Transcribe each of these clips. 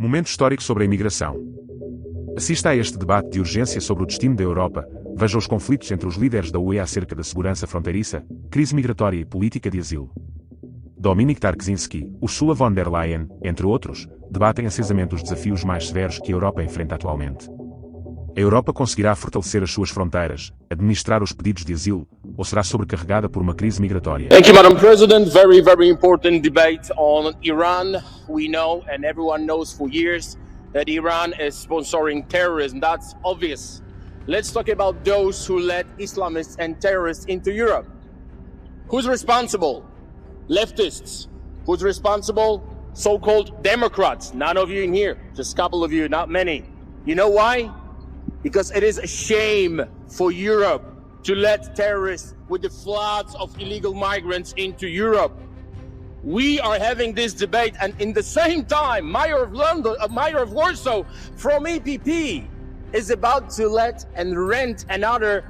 Momento histórico sobre a imigração. Assista a este debate de urgência sobre o destino da Europa, veja os conflitos entre os líderes da UE acerca da segurança fronteiriça, crise migratória e política de asilo. Dominik Tarczynski, Ursula von der Leyen, entre outros, debatem acesamente os desafios mais severos que a Europa enfrenta atualmente. A Europa conseguirá fortalecer as suas fronteiras, administrar os pedidos de asilo, ou será sobrecarregada por uma crise migratória? Thank you, Madam President. Very important debate on Iran. We know, and everyone knows for years, that Iran is sponsoring terrorism. That's obvious. Let's talk about those who let Islamists and terrorists into Europe. Who's responsible? Leftists. Who's responsible? So-called Democrats. None of you in here. Just a couple of you, not many. You know why? Because it is a shame for Europe to let terrorists with the floods of illegal migrants into Europe. We are having this debate, and in the same time, Mayor of London, Mayor of Warsaw from EPP is about to let and rent another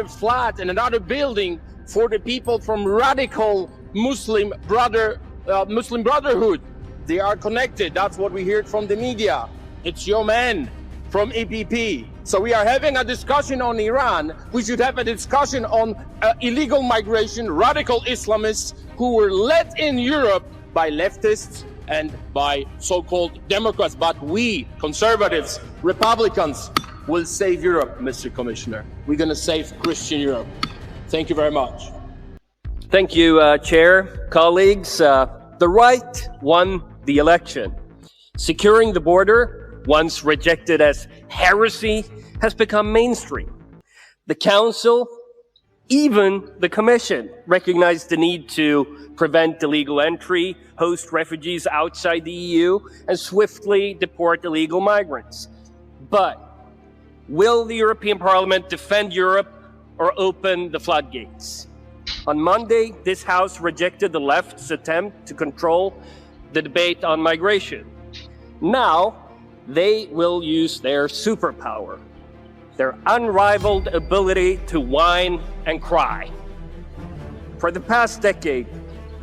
flat and another building for the people from radical Muslim Brotherhood. They are connected. That's what we heard from the media. It's your man from EPP. So we are having a discussion on Iran. We should have a discussion on illegal migration, radical Islamists who were let in Europe by leftists and by so-called Democrats. But we, conservatives, Republicans, will save Europe, Mr. Commissioner. We're going to save Christian Europe. Thank you very much. Thank you, Chair. Colleagues, the right won the election. Securing the border, once rejected as heresy, has become mainstream. The Council, even the Commission, recognized the need to prevent illegal entry, host refugees outside the EU, and swiftly deport illegal migrants. But will the European Parliament defend Europe or open the floodgates? On Monday, this House rejected the left's attempt to control the debate on migration. Now, they will use their superpower, their unrivaled ability to whine and cry. For the past decade,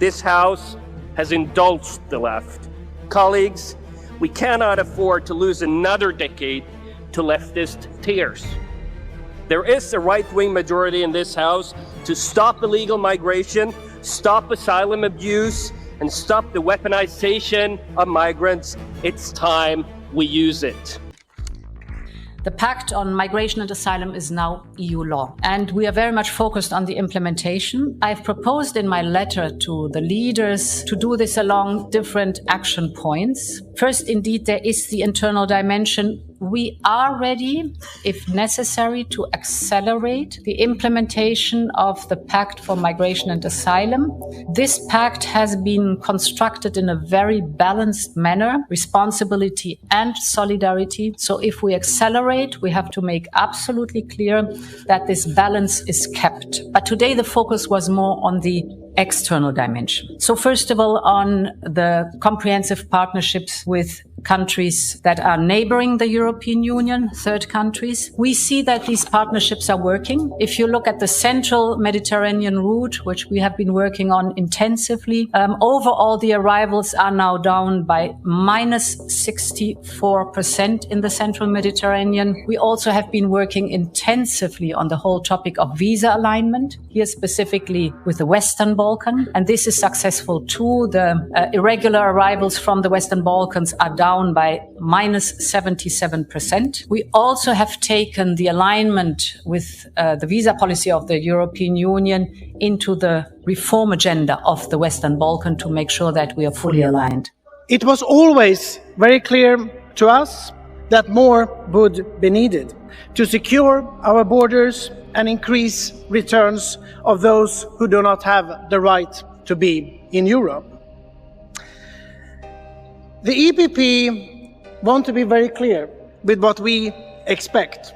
this House has indulged the left. Colleagues, we cannot afford to lose another decade to leftist tears. There is a right-wing majority in this House to stop illegal migration, stop asylum abuse, and stop the weaponization of migrants. It's time we use it. The Pact on Migration and Asylum is now EU law, and we are very much focused on the implementation. I've proposed in my letter to the leaders to do this along different action points. First, indeed, there is the internal dimension. We are ready, if necessary, to accelerate the implementation of the Pact for Migration and Asylum. This pact has been constructed in a very balanced manner, responsibility and solidarity. So if we accelerate, we have to make absolutely clear that this balance is kept. But today the focus was more on the external dimension. So first of all, on the comprehensive partnerships with countries that are neighboring the European Union, third countries. We see that these partnerships are working. If you look at the central Mediterranean route, which we have been working on intensively, overall the arrivals are now down by minus 64% in the central Mediterranean. We also have been working intensively on the whole topic of visa alignment, here specifically with the Western Balkans, and this is successful too. The irregular arrivals from the Western Balkans are down by minus 77%. We also have taken the alignment with the visa policy of the European Union into the reform agenda of the Western Balkans to make sure that we are fully aligned. It was always very clear to us that more would be needed to secure our borders and increase returns of those who do not have the right to be in Europe. The EPP want to be very clear with what we expect.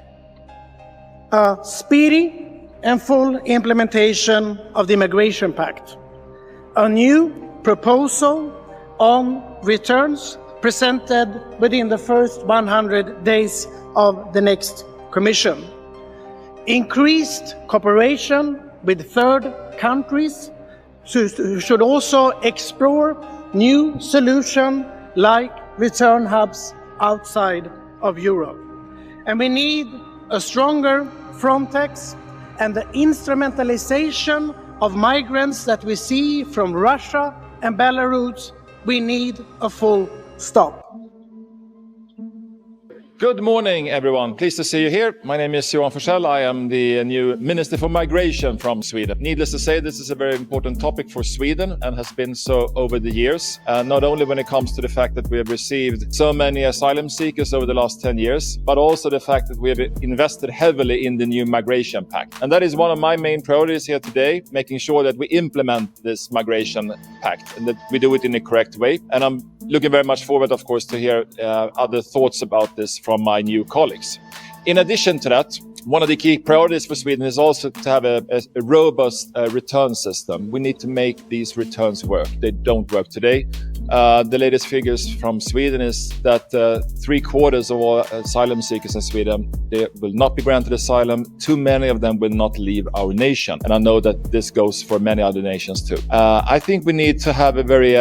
A speedy and full implementation of the Immigration Pact. A new proposal on returns presented within the first 100 days of the next Commission. Increased cooperation with third countries should also explore new solutions like return hubs outside of Europe. And we need a stronger Frontex, and the instrumentalization of migrants that we see from Russia and Belarus, we need a full stop. Good morning, everyone. Pleased to see you here. My name is Johan Forssell. I am the new Minister for Migration from Sweden. Needless to say, this is a very important topic for Sweden and has been so over the years. Not only when it comes to the fact that we have received so many asylum seekers over the last 10 years, but also the fact that we have invested heavily in the new migration pact. And that is one of my main priorities here today, making sure that we implement this migration pact and that we do it in a correct way. And I'm looking very much forward, of course, to hear other thoughts about this from my new colleagues. In addition to that, one of the key priorities for Sweden is also to have a robust return system. We need to make these returns work. They don't work today. The latest figures from Sweden is that 3/4 of all asylum seekers in Sweden, they will not be granted asylum. Too many of them will not leave our nation. And I know that this goes for many other nations too. I think we need to have a very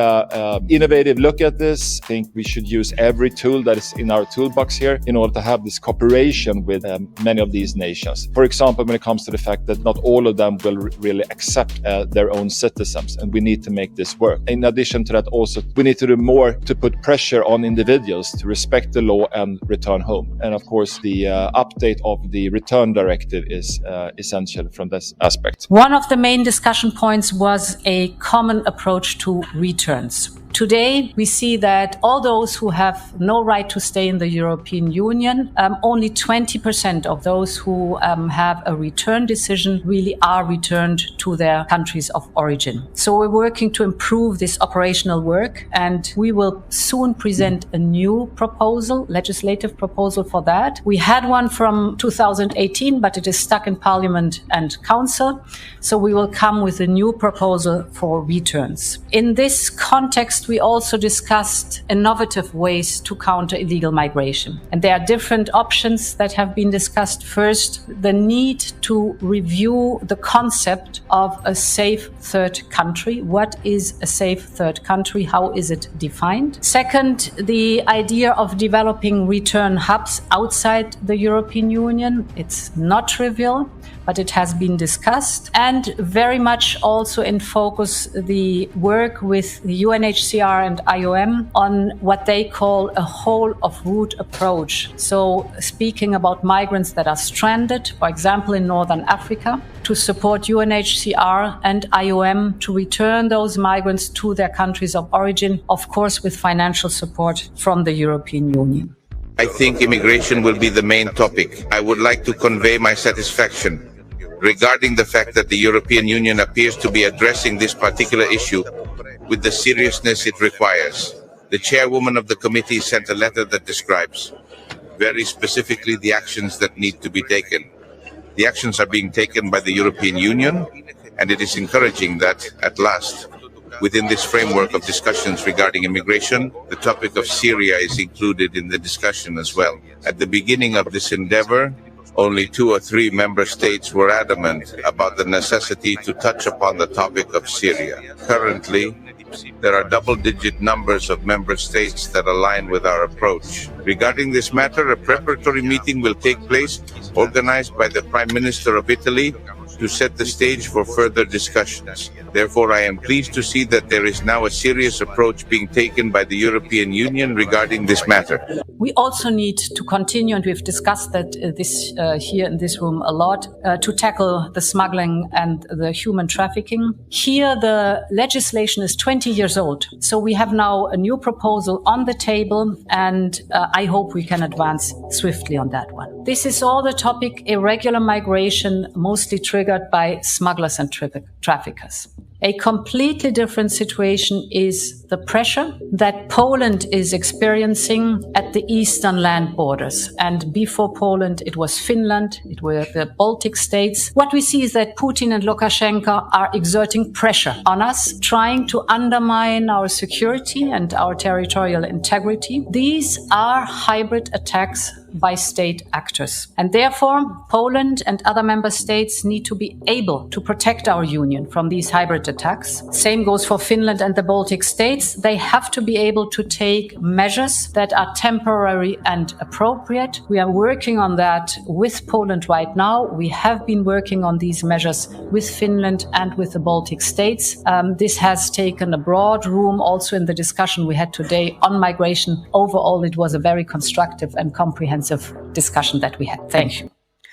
innovative look at this. I think we should use every tool that is in our toolbox here in order to have this cooperation with many of these nations. For example, when it comes to the fact that not all of them will really accept their own citizens, and we need to make this work. In addition to that, also, we need to do more to put pressure on individuals to respect the law and return home. And of course, the update of the return directive is essential from this aspect. One of the main discussion points was a common approach to returns. Today, we see that all those who have no right to stay in the European Union, only 20% of those who have a return decision really are returned to their countries of origin. So we're working to improve this operational work, and we will soon present a new proposal, legislative proposal for that. We had one from 2018, but it is stuck in Parliament and Council. So we will come with a new proposal for returns. In this context, we also discussed innovative ways to counter illegal migration. And there are different options that have been discussed. First, the need to review the concept of a safe third country. What is a safe third country? How is it defined? Second, the idea of developing return hubs outside the European Union. It's not trivial, but it has been discussed. And very much also in focus the work with the UNHCR and IOM on what they call a whole of route approach. So speaking about migrants that are stranded, for example, in Northern Africa, to support UNHCR and IOM to return those migrants to their countries of origin, of course, with financial support from the European Union. I think immigration will be the main topic. I would like to convey my satisfaction regarding the fact that the European Union appears to be addressing this particular issue with the seriousness it requires. The chairwoman of the committee sent a letter that describes very specifically the actions that need to be taken. The actions are being taken by the European Union, and it is encouraging that, at last, within this framework of discussions regarding immigration, the topic of Syria is included in the discussion as well. At the beginning of this endeavor, only 2 or 3 member states were adamant about the necessity to touch upon the topic of Syria. Currently, there are double-digit numbers of member states that align with our approach. Regarding this matter, a preparatory meeting will take place, organized by the Prime Minister of Italy, to set the stage for further discussions. Therefore, I am pleased to see that there is now a serious approach being taken by the European Union regarding this matter. We also need to continue, and we've discussed that here in this room a lot, to tackle the smuggling and the human trafficking. Here, the legislation is 20 years old. So we have now a new proposal on the table, and I hope we can advance swiftly on that one. This is all the topic irregular migration, mostly triggered by smugglers and traffickers. A completely different situation is the pressure that Poland is experiencing at the eastern land borders. And before Poland, it was Finland, it were the Baltic states. What we see is that Putin and Lukashenko are exerting pressure on us, trying to undermine our security and our territorial integrity. These are hybrid attacks by state actors. And therefore, Poland and other member states need to be able to protect our union from these hybrid deliberate attacks. Same goes for Finland and the Baltic states. They have to be able to take measures that are temporary and appropriate. We are working on that with Poland right now. We have been working on these measures with Finland and with the Baltic states. This has taken a broad room also in the discussion we had today on migration. Overall, it was a very constructive and comprehensive discussion that we had. Thank you.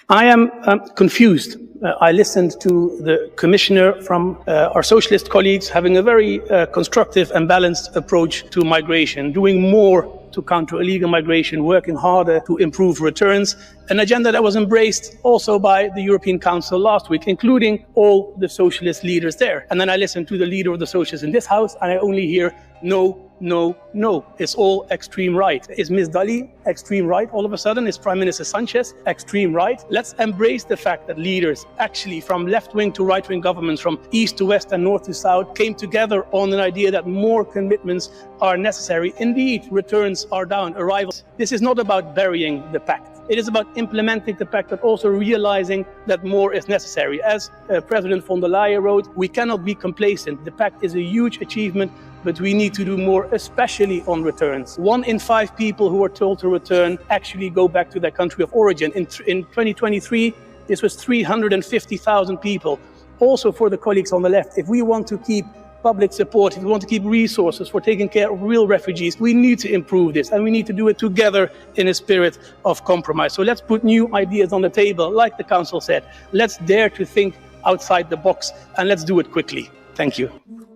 I am confused. I listened to the commissioner from our socialist colleagues having a very constructive and balanced approach to migration, doing more to counter illegal migration, working harder to improve returns, an agenda that was embraced also by the European Council last week, including all the socialist leaders there. And then I listened to the leader of the socialists in this house, and I only hear no, no, no. It's all extreme right. Is Ms. Dali extreme right all of a sudden? Is Prime Minister Sanchez extreme right? Let's embrace the fact that leaders, actually from left-wing to right-wing governments, from east to west and north to south, came together on an idea that more commitments are necessary. Indeed, returns are down, arrivals. This is not about burying the pact. It is about implementing the pact, but also realizing that more is necessary. As President von der Leyen wrote, we cannot be complacent. The pact is a huge achievement, but we need to do more, especially on returns. 1 in 5 people who are told to return actually go back to their country of origin. In 2023, this was 350,000 people. Also for the colleagues on the left, if we want to keep public support, if we want to keep resources for taking care of real refugees, we need to improve this, and we need to do it together in a spirit of compromise. So let's put new ideas on the table, like the Council said. Let's dare to think outside the box, and let's do it quickly. Thank you.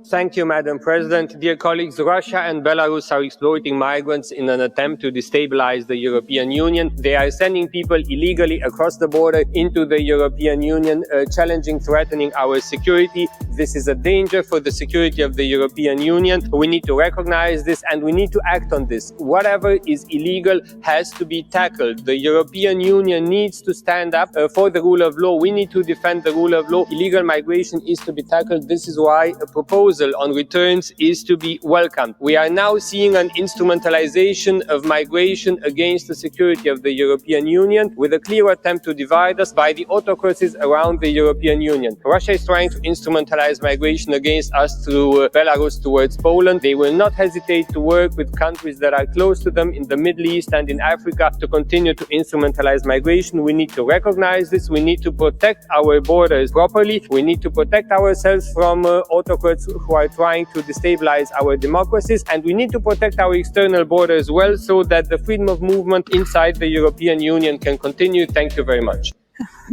Thank you, Madam President. Dear colleagues, Russia and Belarus are exploiting migrants in an attempt to destabilize the European Union. They are sending people illegally across the border into the European Union, challenging, threatening our security. This is a danger for the security of the European Union. We need to recognize this and we need to act on this. Whatever is illegal has to be tackled. The European Union needs to stand up for the rule of law. We need to defend the rule of law. Illegal migration is to be tackled. This is why a proposal on returns is to be welcomed. We are now seeing an instrumentalization of migration against the security of the European Union, with a clear attempt to divide us by the autocracies around the European Union. Russia is trying to instrumentalize migration against us through Belarus towards Poland. They will not hesitate to work with countries that are close to them in the Middle East and in Africa to continue to instrumentalize migration. We need to recognize this. We need to protect our borders properly. We need to protect ourselves from autocrats who are trying to destabilize our democracies, and we need to protect our external border as well, so that the freedom of movement inside the European Union can continue. Thank you very much.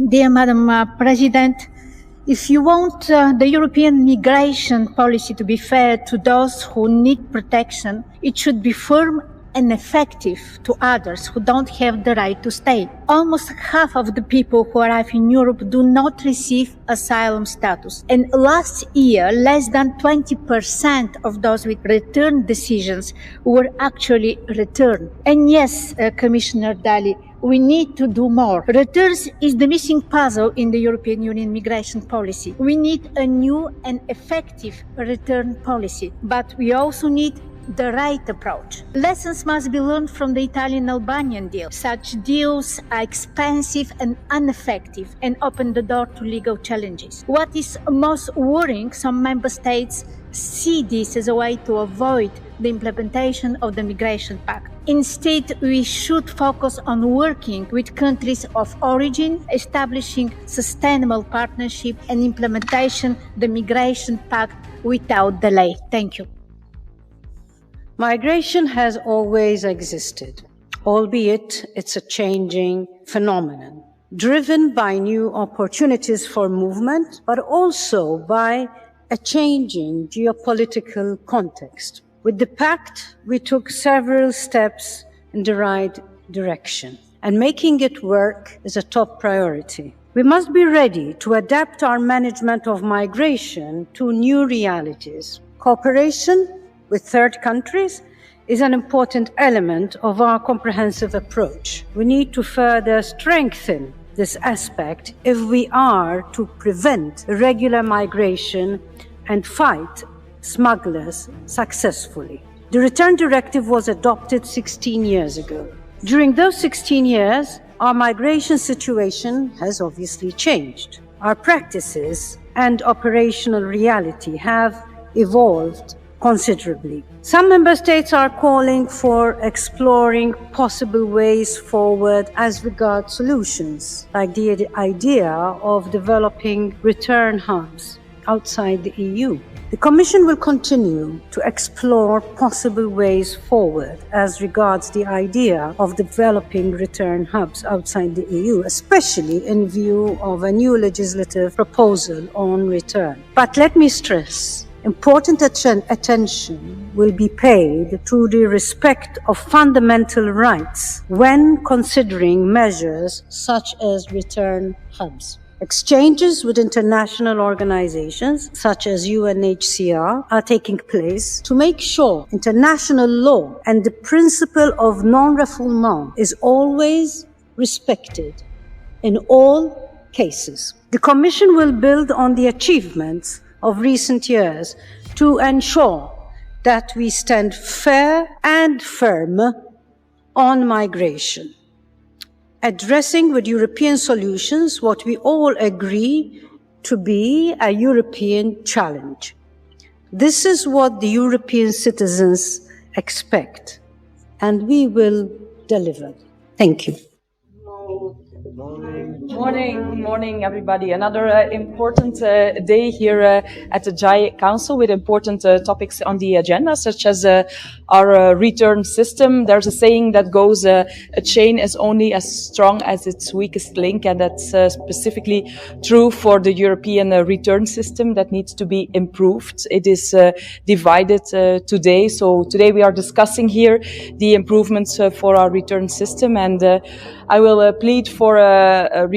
Dear Madam President, if you want the European migration policy to be fair to those who need protection, it should be firm and effective to others who don't have the right to stay. Almost half of the people who arrive in Europe do not receive asylum status. And last year, less than 20% of those with return decisions were actually returned. And yes, Commissioner Dalli, we need to do more. Returns is the missing puzzle in the European Union migration policy. We need a new and effective return policy, but we also need the right approach. Lessons must be learned from the Italian-Albanian deal. Such deals are expensive and ineffective and open the door to legal challenges. What is most worrying, some member states see this as a way to avoid the implementation of the Migration Pact. Instead, we should focus on working with countries of origin, establishing sustainable partnership and implementation the Migration Pact without delay. Thank you. Migration has always existed, albeit it's a changing phenomenon, driven by new opportunities for movement, but also by a changing geopolitical context. With the pact, we took several steps in the right direction, and making it work is a top priority. We must be ready to adapt our management of migration to new realities. Cooperation with third countries is an important element of our comprehensive approach. We need to further strengthen this aspect if we are to prevent irregular migration and fight smugglers successfully. The Return Directive was adopted 16 years ago. During those 16 years, our migration situation has obviously changed. Our practices and operational reality have evolved considerably. Some member states are calling for exploring possible ways forward as regards solutions, like the idea of developing return hubs outside the EU. The Commission will continue to explore possible ways forward as regards the idea of developing return hubs outside the EU, especially in view of a new legislative proposal on return. But let me stress, important attention will be paid to the respect of fundamental rights when considering measures such as return hubs. Exchanges with international organizations such as UNHCR are taking place to make sure international law and the principle of non-refoulement is always respected in all cases. The Commission will build on the achievements of recent years to ensure that we stand fair and firm on migration, addressing with European solutions what we all agree to be a European challenge. This is what the European citizens expect, and we will deliver. Thank you. Good morning, everybody. Another important day here at the JAI Council with important topics on the agenda, such as our return system. There's a saying that goes, a chain is only as strong as its weakest link, and that's specifically true for the European return system that needs to be improved. It is divided today, so today we are discussing here the improvements for our return system, and I will plead for a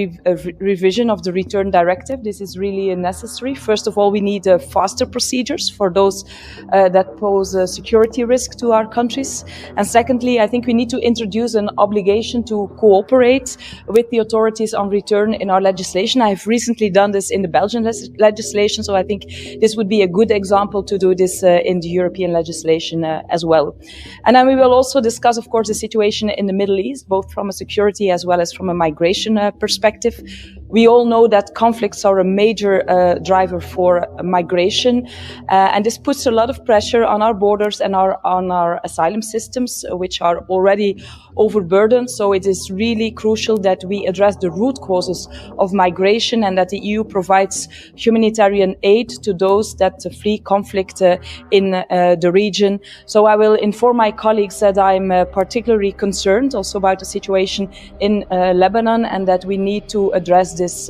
revision of the return directive. This is really necessary. First of all, we need faster procedures for those that pose a security risk to our countries. And secondly, I think we need to introduce an obligation to cooperate with the authorities on return in our legislation. I have recently done this in the Belgian legislation, so I think this would be a good example to do this in the European legislation as well. And then we will also discuss, of course, the situation in the Middle East, both from a security as well as from a migration perspective. We all know that conflicts are a major driver for migration, and this puts a lot of pressure on our borders and on our asylum systems, which are already overburdened. So it is really crucial that we address the root causes of migration and that the EU provides humanitarian aid to those that flee conflict in the region. So I will inform my colleagues that I'm particularly concerned also about the situation in Lebanon, and that we need to address this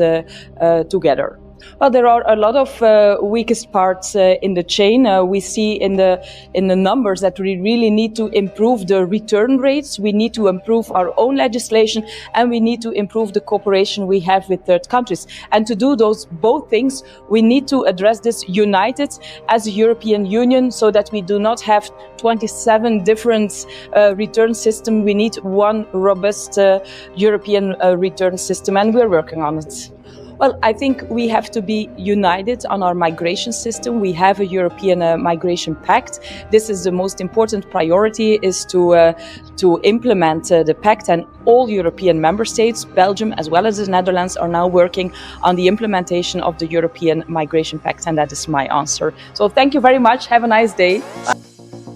together. Well, there are a lot of weakest parts in the chain. We see in the numbers that we really need to improve the return rates. We need to improve our own legislation, and we need to improve the cooperation we have with third countries. And to do those both things, we need to address this united as a European Union, so that we do not have 27 different return systems. We need one robust European return system, and we're working on it. Well, I think we have to be united on our migration system. We have a European Migration Pact. This is the most important priority, is to implement the pact, and all European member states, Belgium as well as the Netherlands, are now working on the implementation of the European Migration Pact, and that is my answer. So thank you very much. Have a nice day.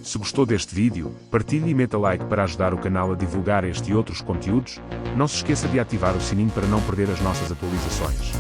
Se gostou deste vídeo, partilhe e meta like para ajudar o canal a divulgar este e outros conteúdos. Não se esqueça de ativar o sininho para não perder as nossas atualizações.